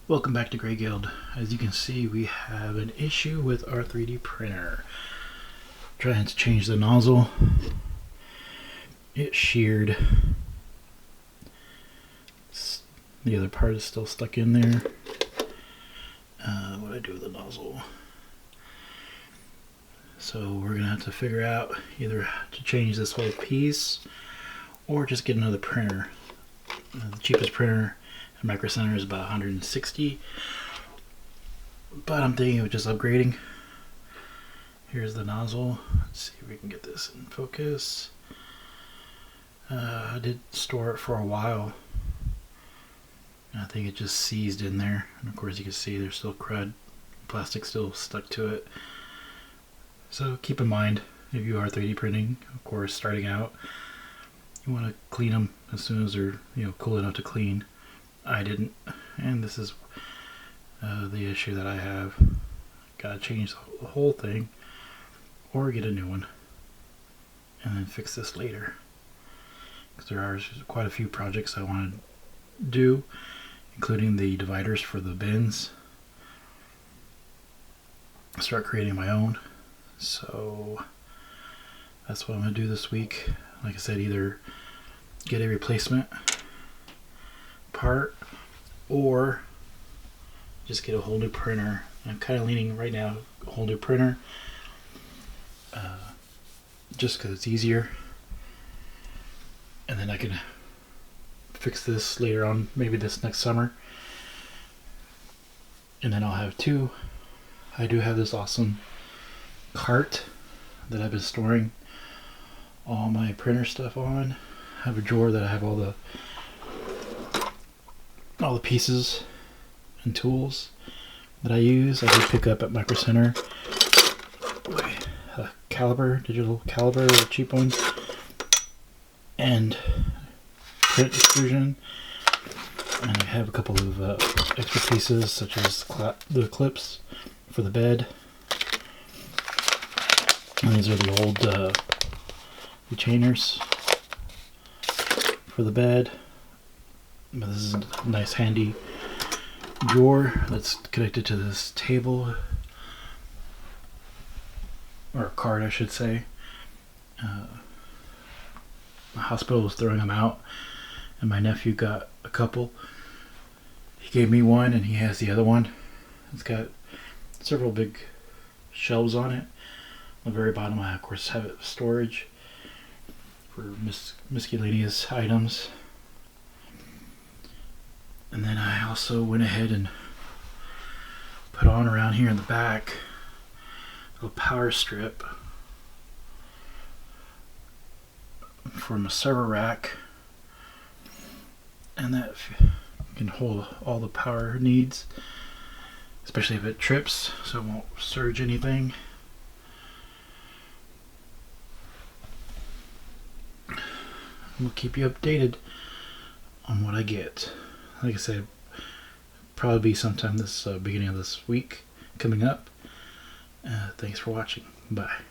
Welcome back to Grey Guild. As you can see, we have an issue with our 3D printer. Trying to change the nozzle. It sheared. The other part is still stuck in there. What do I do with the nozzle? So we're gonna have to figure out either how to change this whole piece or just get another printer. The cheapest printer at Micro Center is about $160, but I'm thinking of just upgrading. Here's the nozzle. Let's see if we can get this in focus. I did store it for a while. I think it just seized in there, and of course you can see there's still crud, plastic still stuck to it. So keep in mind, if you are 3D printing, of course, starting out, you want to clean them as soon as they're cool enough to clean. I didn't, and this is the issue that I have. Gotta change the whole thing or get a new one and then fix this later, because there are quite a few projects I want to do, including the dividers for the bins. Start creating my own, so that's what I'm going to do this week. Like I said, either get a replacement part or just get a whole new printer. I'm kind of leaning right now a whole new printer, just because it's easier, and then I can fix this later on, maybe this next summer, and then I'll have two. I do have this awesome cart that I've been storing all my printer stuff on. I have a drawer that I have all the pieces and tools that I use. I did pick up at Micro Center a caliper, digital caliper, a cheap one, and print extrusion. And I have a couple of extra pieces, such as the clips for the bed. And these are the old retainers for the bed. But this is a nice handy drawer that's connected to this table, or a cart I should say. The hospital was throwing them out, and my nephew got a couple. He gave me one and he has the other one. It's got several big shelves on it. On the very bottom I of course have it storage for miscellaneous items. And then I also went ahead and put on around here in the back a power strip from a server rack, and that can hold all the power needs, especially if it trips, so it won't surge anything. We'll keep you updated on what I get. Like I said, probably be sometime this beginning of this week coming up. Thanks for watching. Bye.